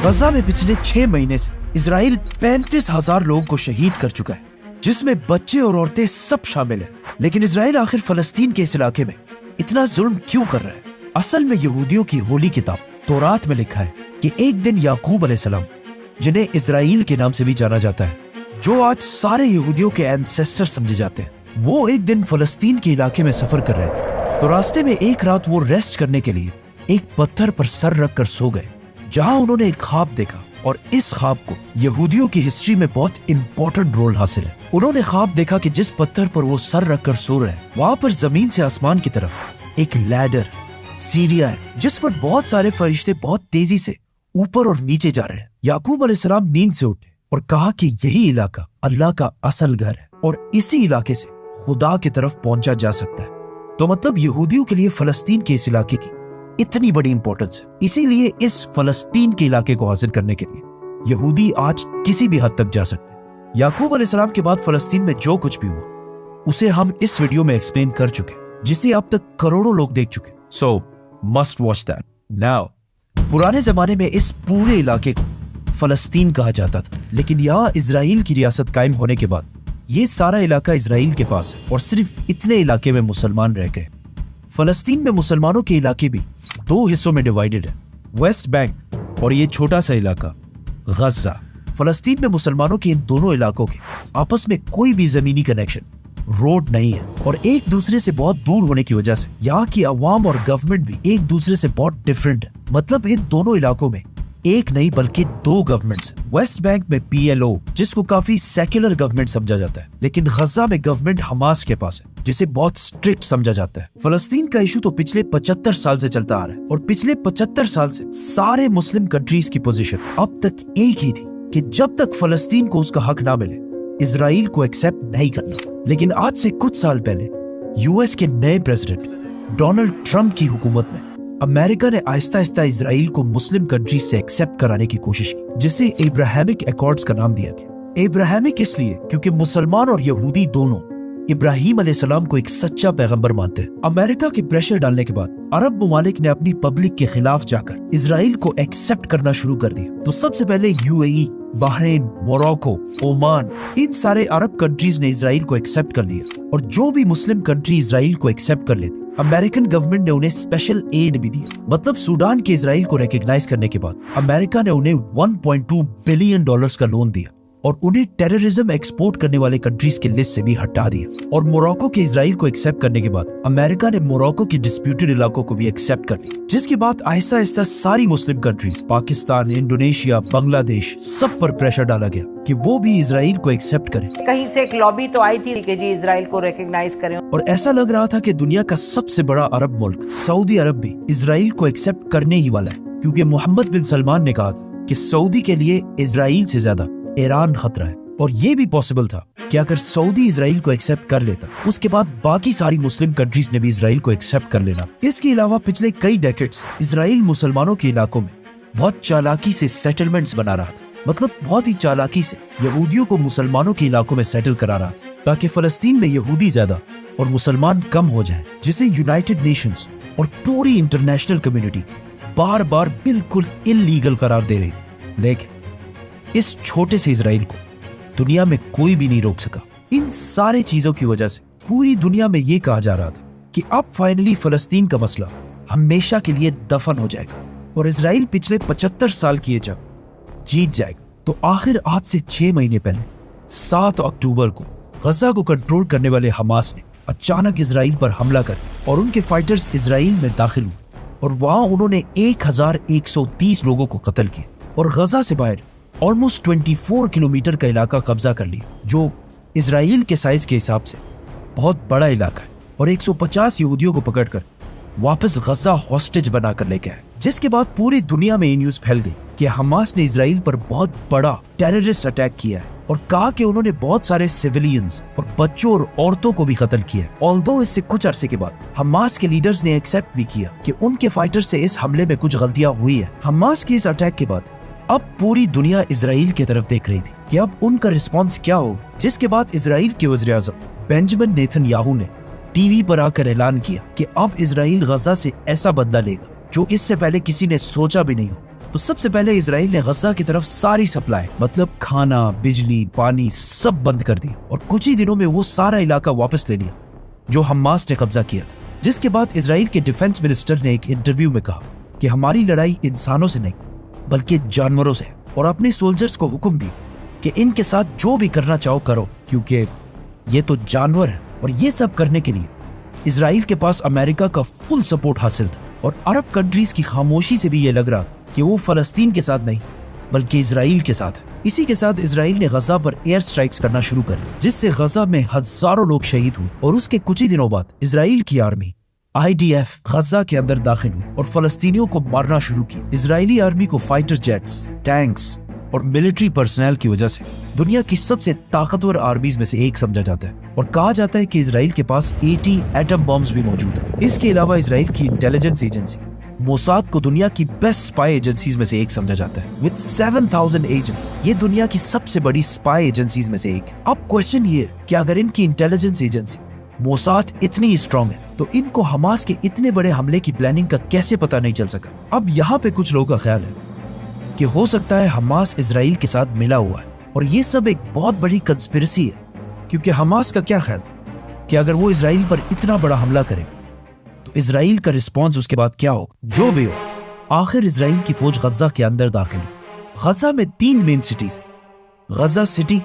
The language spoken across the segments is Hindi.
गजा में पिछले 6 महीने से इजराइल 35,000 लोगों को शहीद कर चुका है, जिसमें बच्चे और औरतें सब शामिल हैं। लेकिन इजराइल आखिर फलस्तीन के इस इलाके में इतना जुल्म क्यों कर रहा है? असल में यहूदियों की होली किताब तौरात में लिखा है कि एक दिन याकूब अलैहिस्सलाम, जिन्हें इजराइल के नाम से भी जाना जाता है, जो आज सारे यहूदियों के एंसेस्टर समझे जाते हैं, वो एक दिन फलस्तीन के इलाके में सफर कर रहे थे। तो रास्ते में एक रात वो रेस्ट करने के लिए एक पत्थर पर सर रख कर सो गए, जहां उन्होंने एक ख्वाब देखा। और इस ख्वाब को यहूदियों की हिस्ट्री में बहुत इंपॉर्टेंट रोल हासिल है। उन्होंने ख्वाब देखा कि जिस पत्थर पर वो सर रख कर सो रहे हैं, वहां पर जमीन से आसमान की तरफ एक लैडर, सीढ़ियां है, जिस पर बहुत सारे फरिश्ते बहुत तेजी से ऊपर और नीचे जा रहे हैं। याकूब अलैहिस्सलाम नींद से उठे और कहा कि यही इलाका अल्लाह का असल घर है और इसी इलाके से खुदा की तरफ पहुंचा जा सकता है। तो मतलब यहूदियों के लिए फलस्तीन के इस इलाके की इतनी बड़ी इंपॉर्टेंस है। इसीलिए इस फलस्तीन के इलाके को हासिल करने के लिए यहूदी आज किसी भी हद तक जा सकते हैं। याकूब अलैहिस्सलाम के बाद फलस्तीन में जो कुछ भी हुआ, उसे हम इस वीडियो में एक्सप्लेन कर चुके, जिसे अब तक करोड़ों लोग देख चुके। सो मस्ट वॉच दैट नाउ। पुराने जमाने में इस पूरे इलाके को फलस्तीन कहा जाता था, लेकिन यहाँ इजराइल की रियासत कायम होने के बाद ये सारा इलाका इजराइल के पास है और सिर्फ इतने इलाके में मुसलमान रह गए। फलस्तीन में मुसलमानों के इलाके भी 2 हिस्सों में डिवाइडेड है, वेस्ट बैंक और ये छोटा सा इलाका गजा। फलस्तीन में मुसलमानों के इन दोनों इलाकों के आपस में कोई भी जमीनी कनेक्शन, रोड नहीं है और एक दूसरे से बहुत दूर होने की वजह से यहाँ की अवाम और गवर्नमेंट भी एक दूसरे से बहुत डिफरेंट है। मतलब इन दोनों इलाकों में एक नहीं बल्कि 2 गवर्नमेंट्स। वेस्ट बैंक में PLO, जिसको काफी सेक्युलर गवर्नमेंट समझा जाता है, लेकिन गजा में गवर्नमेंट हमास के पास है, जिसे बहुत स्ट्रिक्ट समझा जाता है। फलस्तीन का इशू तो पिछले 75 साल से चलता आ रहा है और पिछले 75 साल से सारे मुस्लिम कंट्रीज की पोजीशन अब तक एक ही थी कि जब तक फलस्तीन को उसका हक ना मिले, इजराइल को एक्सेप्ट नहीं करना। लेकिन आज से कुछ साल पहले US के नए प्रेसिडेंट डोनाल्ड ट्रंप की हुकूमत में अमेरिका ने आहिस्ता आहिस्ता इजराइल को मुस्लिम कंट्रीज से एक्सेप्ट कराने की कोशिश की, जिसे इब्राहिमिक अकॉर्ड्स का नाम दिया गया। इब्राहिमिक इसलिए क्योंकि मुसलमान और यहूदी दोनों इब्राहिम अलैहिस्सलाम को एक सच्चा पैगंबर मानते हैं। अमेरिका के प्रेशर डालने के बाद अरब ममालिक ने अपनी पब्लिक के खिलाफ जाकर इजराइल को एक्सेप्ट करना शुरू कर दिया। तो सबसे पहले UAE, बहरीन, मोरक्को, ओमान, इन सारे अरब कंट्रीज ने इजराइल को एक्सेप्ट कर लिया और जो भी मुस्लिम कंट्री इजराइल को एक्सेप्ट कर लेती, अमेरिकन गवर्नमेंट ने उन्हें स्पेशल एड भी दिया। मतलब सूडान के इजराइल को रिकॉग्नाइज करने के बाद अमेरिका ने उन्हें $1.2 बिलियन का लोन दिया और उन्हें टेररिज्म एक्सपोर्ट करने वाले कंट्रीज के लिस्ट से भी हटा दिया। और मोरक्को के इजराइल को एक्सेप्ट करने के बाद अमेरिका ने मोरक्को की डिस्प्यूटेड इलाकों को भी एक्सेप्ट कर लिया, जिसके बाद आहिस्ता आहिस्ता सारी Muslim countries, Pakistan, Indonesia, Bangladesh, सब पर प्रेशर डाला गया कि वो भी इजराइल को एक्सेप्ट करें। कहीं से एक लॉबी तो आई थी कि जी इजराइल को रिकॉग्नाइज करें, और ऐसा लग रहा था कि दुनिया का सबसे बड़ा अरब मुल्क सऊदी अरब भी इजराइल को एक्सेप्ट करने ही वाला है, क्योंकि मोहम्मद बिन सलमान ने कहा था कि सऊदी के लिए इजराइल से ज्यादा ईरान खतरा है। और ये भी पॉसिबल था कि अगर सऊदी इजराइल को एक्सेप्ट कर लेता, उसके बाद बाकी सारी मुस्लिम कंट्रीज ने भी इजराइल को एक्सेप्ट कर लेना। इसके अलावा पिछले कई डेकेड्स इजराइल मुसलमानों के इलाकों में बहुत चालाकी से सेटलमेंट्स बना रहा था। मतलब बहुत ही चालाकी से यहूदियों को मुसलमानों के इलाकों में सेटल करा रहा था, ताकि फलस्तीन में यहूदी ज्यादा और मुसलमान कम हो जाए, जिसे यूनाइटेड नेशंस और पूरी इंटरनेशनल कम्युनिटी बार बार बिल्कुल इल्लीगल करार दे रही थी। लेकिन इस छोटे से इजराइल को दुनिया में कोई भी नहीं रोक सका। इन सारे चीजों की वजह से पूरी दुनिया में ये कहा जा रहा था कि अब फाइनली फलस्तीन का मसला हमेशा के लिए दफन हो जाएगा और इजराइल पिछले 75 साल की जंग जीत जाएगा। तो आखिर आज से 6 महीने पहले 7 अक्टूबर को गजा को कंट्रोल करने वाले हमास ने अचानक इजराइल पर हमला कर और उनके फाइटर्स इजराइल में दाखिल हुए और वहां उन्होंने 1130 लोगों को कत्ल किया और गजा से बाहर ऑलमोस्ट 24 किलोमीटर का इलाका कब्जा कर लिया, जो इजराइल के साइज के हिसाब से बहुत बड़ा इलाका है। और 150 यहूदियों को पकड़कर वापस गजा हॉस्टेज बनाकर लेके आए, जिसके बाद पूरी दुनिया में ये न्यूज फैल गई कि हमास ने इजराइल पर बहुत बड़ा टेररिस्ट अटैक किया है और कहा कि उन्होंने बहुत सारे सिविलियंस और बच्चों और औरतों को भी कत्ल किया है। ऑल्दो इससे कुछ अरसे के बाद हमास के लीडर्स ने एक्सेप्ट भी किया कि उनके फाइटर्स से इस हमले में कुछ गलतियां हुई है। हमास के इस अटैक के बाद अब पूरी दुनिया इजराइल की तरफ देख रही थी कि अब उनका रिस्पांस क्या होगा, जिसके बाद इजराइल के वज़ीर-ए-आज़म बेंजामिन नेतन्याहू ने टीवी पर आकर ऐलान किया कि अब इजराइल गजा से ऐसा बदला लेगा जो इससे पहले किसी ने सोचा भी नहीं हो। तो सबसे पहले इजराइल ने गजा की तरफ सारी सप्लाई मतलब खाना, बिजली, पानी सब बंद कर दी और कुछ ही दिनों में वो सारा इलाका वापस ले लिया जो हमास ने कब्जा किया था। जिसके बाद इजराइल के डिफेंस मिनिस्टर ने एक इंटरव्यू में कहा कि हमारी लड़ाई इंसानों से नहीं बल्कि जानवरों से, और अपने सोल्जर्स को हुक्म दी कि इनके साथ जो भी करना चाहो करो क्योंकि ये तो जानवर है। और ये सब करने के लिए इजराइल के पास अमेरिका का फुल सपोर्ट हासिल था और अरब कंट्रीज की खामोशी से भी ये लग रहा था कि वो फलस्तीन के साथ नहीं बल्कि इजराइल के साथ। इसी के साथ इजराइल ने गजा पर एयर स्ट्राइक्स करना शुरू कर दिया जिससे गजा में हजारों लोग शहीद हुए और उसके कुछ ही दिनों बाद इजराइल की आर्मी IDF गजा के अंदर दाखिल हुई और फलस्तीनियों को मारना शुरू किया। इजरायली आर्मी को फाइटर जेट्स, टैंक्स और मिलिट्री पर्सनल की वजह से दुनिया की सबसे ताकतवर आर्मीज में से एक समझा जाता है और कहा जाता है कि इजराइल के पास 80 एटम बॉम्ब्स भी मौजूद है। इसके अलावा इजराइल की इंटेलिजेंस एजेंसी मोसाद को दुनिया की बेस्ट स्पाई एजेंसीज में से एक समझा जाता है विद 7000 एजेंट्स। ये दुनिया की सबसे बड़ी स्पाई एजेंसीज में से एक। अब क्वेश्चन ये है कि अगर इनकी इंटेलिजेंस एजेंसी मोसाद इतनी स्ट्रॉन्ग है तो इनको हमास के इतने बड़े हमले की प्लानिंग का कैसे पता नहीं चल सका। अब यहाँ पे कुछ लोगों का ख्याल है कि हो सकता है हमास इजराइल के साथ मिला हुआ है और ये सब एक बहुत बड़ी कंस्पिरेसी है क्योंकि हमास का क्या ख्याल कि अगर वो इजराइल पर इतना बड़ा हमला करे तो इजराइल का रिस्पॉन्स उसके बाद क्या होगा। जो भी हो, आखिर इजराइल की फौज गजा के अंदर दाखिल हुई। गजा में 3 मेन सिटीज, गजा सिटी,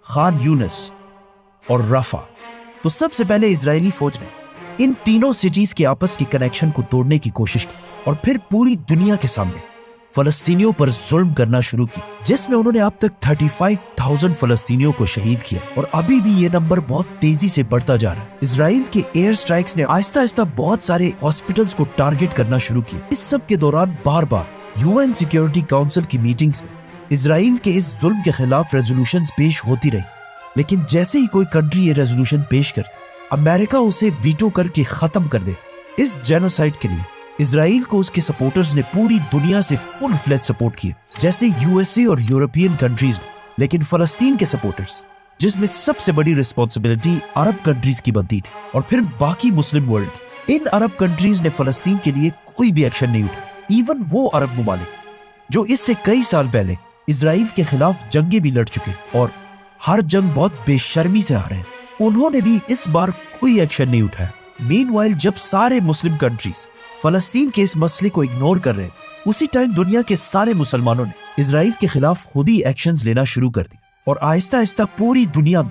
खान यूनिस और रफा। तो सबसे पहले इजरायली फौज ने इन तीनों सिटीज के आपस की कनेक्शन को तोड़ने की कोशिश की और फिर पूरी दुनिया के सामने फलस्तीनियों पर जुल्म करना शुरू किया जिसमें उन्होंने अब तक 35,000 फलस्तीनियों को शहीद किया और अभी भी ये नंबर बहुत तेजी से बढ़ता जा रहा है। इजराइल के एयर स्ट्राइक्स ने आहिस्ता आहिस्ता बहुत सारे हॉस्पिटल्स को टारगेट करना शुरू किया। इस सब के दौरान बार बार UN सिक्योरिटी काउंसिल की मीटिंग्स में इजराइल के इस जुल्म के खिलाफ रेजोल्यूशंस पेश होती रही, लेकिन जैसे ही कोई कंट्री ये रेजोल्यूशन पेश कर अमेरिका उसे वीटो करके खत्म कर दे। इस जेनोसाइड के लिए इजराइल को उसके सपोर्टर्स ने पूरी दुनिया से फुल फ्लेज सपोर्ट किया जैसे USA और यूरोपियन कंट्रीज ने, लेकिन फलस्तीन के सपोर्टर्स जिसमें सबसे बड़ी रिस्पॉन्सिबिलिटी अरब कंट्रीज की बनती थी और फिर बाकी मुस्लिम वर्ल्ड की, इन अरब कंट्रीज ने फलस्तीन के लिए कोई भी एक्शन नहीं उठाया। इवन वो अरब मुमालिक जो इससे कई साल पहले इजराइल के खिलाफ जंगें भी लड़ चुके और हर जंग बहुत बेशर्मी से हारे हैं, उन्होंने भी इस बार कोई एक्शन नहीं उठाया। मीनवाइल जब सारे मुस्लिम कंट्रीज फलस्तीन के इस मसले को इग्नोर कर रहे थे, उसी टाइम दुनिया के सारे मुसलमानों ने इजराइल के खिलाफ खुद ही एक्शंस लेना शुरू कर दिए और आहिस्ता आहिस्ता पूरी दुनिया में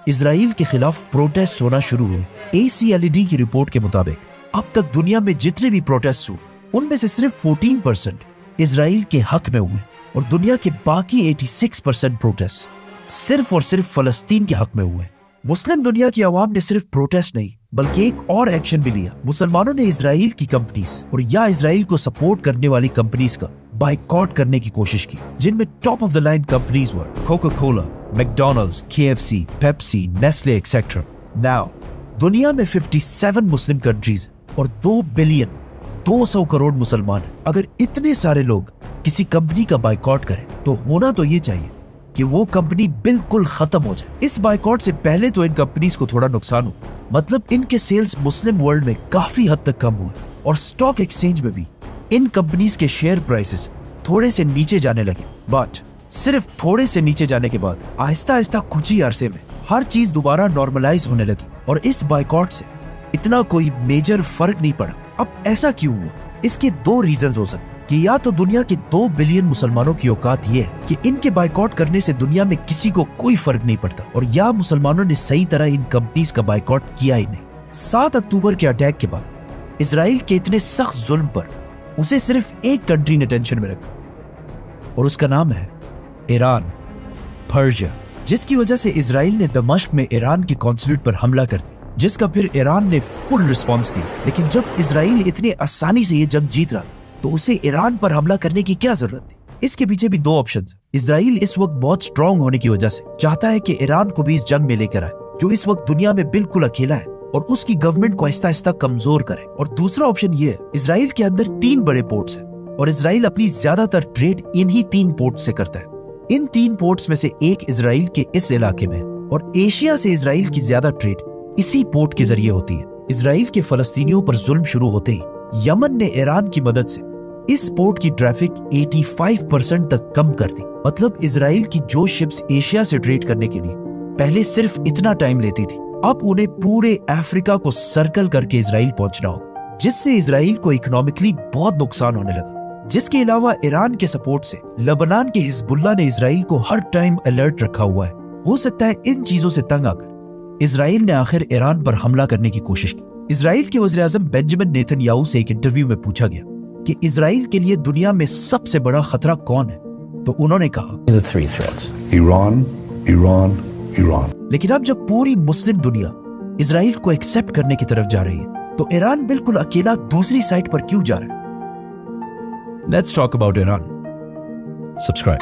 इजराइल के खिलाफ प्रोटेस्ट होना शुरू हुए। ACLED की रिपोर्ट के मुताबिक अब तक दुनिया में जितने भी प्रोटेस्ट हुए उनमें से सिर्फ 14% इजराइल के हक में हुए और दुनिया के बाकी 86% प्रोटेस्ट सिर्फ और सिर्फ फलस्तीन के हक में हुए। मुस्लिम दुनिया की आवाम ने सिर्फ प्रोटेस्ट नहीं बल्कि एक और एक्शन भी लिया। मुसलमानों ने इजराइल की कंपनीज और या इजराइल को सपोर्ट करने वाली कंपनीज का बाइकॉट करने की कोशिश की, जिनमें top of the line companies were Coca Cola, McDonald's, KFC, Pepsi, Nestle etcetera. Now दुनिया में 57 मुस्लिम कंट्रीज और 2 बिलियन 200 करोड़ मुसलमान। अगर इतने सारे लोग किसी कंपनी का बाइकॉट करें तो होना तो ये चाहिए कि वो कंपनी बिल्कुल खत्म हो जाए। इस बाइकॉट से पहले तो इन कंपनीज को थोड़ा नुकसान हो, मतलब इनके सेल्स मुस्लिम वर्ल्ड में काफी हद तक कम हुए और स्टॉक एक्सचेंज में भी इन कंपनीज के शेयर प्राइसेस थोड़े से नीचे जाने लगे। बट सिर्फ थोड़े से नीचे जाने के बाद आहिस्ता आहिस्ता कुछ ही अरसे में हर चीज दोबारा नॉर्मलाइज होने लगी और इस बाइकॉट से इतना कोई मेजर फर्क नहीं पड़ा। अब ऐसा क्यों हुआ? इसके 2 रीजन हो सकते कि या तो दुनिया के 2 बिलियन मुसलमानों की औकात ये है कि इनके बाइकॉट करने से दुनिया में किसी को कोई फर्क नहीं पड़ता और या मुसलमानों ने सही तरह इन कंपनीज का बाइकॉट किया ही नहीं। 7 अक्टूबर के अटैक के बाद इजराइल के इतने सख्त जुल्म पर उसे सिर्फ एक कंट्री ने टेंशन में रखा और उसका नाम है ईरान, पर्शिया, जिसकी वजह से इजराइल ने दमिश्क में ईरान के कॉन्सुलेट पर हमला कर दिया, जिसका फिर ईरान ने फुल रिस्पॉन्स दिया। लेकिन जब इजराइल इतने आसानी से ये जंग जीत रहा था तो उसे ईरान पर हमला करने की क्या जरूरत थी? इसके पीछे भी 2 ऑप्शन। इजराइल इस वक्त बहुत स्ट्रांग होने की वजह से चाहता है कि ईरान को भी इस जंग में लेकर आए, जो इस वक्त दुनिया में बिल्कुल अकेला है, और उसकी गवर्नमेंट को आहिस्ता आहिस्ता कमजोर करे। और दूसरा ऑप्शन ये है, इजराइल के अंदर 3 बड़े पोर्ट्स हैं और इजराइल अपनी ज्यादातर ट्रेड इन्हीं 3 पोर्ट्स से करता है। इन 3 पोर्ट्स में से एक इजराइल के इस इलाके में और एशिया से इजराइल की ज्यादा ट्रेड इसी पोर्ट के जरिए होती है। इजराइल के फलस्तीनियों पर जुल्म शुरू होते ही यमन ने ईरान की मदद से इस पोर्ट की ट्रैफिक 85% तक कम कर दी। मतलब इजराइल की जो शिप्स एशिया से ट्रेड करने के लिए पहले सिर्फ इतना टाइम लेती थी, अब उन्हें पूरे अफ्रीका को सर्कल करके इजराइल पहुंचना होगा, जिससे इजराइल को इकोनॉमिकली बहुत नुकसान होने लगा। जिसके अलावा ईरान के सपोर्ट से लबनान के हिजबुल्लाह ने इजराइल को हर टाइम अलर्ट रखा हुआ है। हो सकता है इन चीजों से तंग आकर इजराइल ने आखिर ईरान पर हमला करने की कोशिश की। इजराइल के वज़ीर-ए-आज़म बेंजामिन नेतन्याहू से एक इंटरव्यू में पूछा गया कि इजराइल के लिए दुनिया में सबसे बड़ा खतरा कौन है, तो उन्होंने कहा ईरान, ईरान, ईरान। लेकिन अब जब पूरी मुस्लिम दुनिया इजराइल को एक्सेप्ट करने की तरफ जा रही है, तो ईरान बिल्कुल अकेला दूसरी साइड पर क्यों जा रहा है? Let's talk about Iran. Subscribe.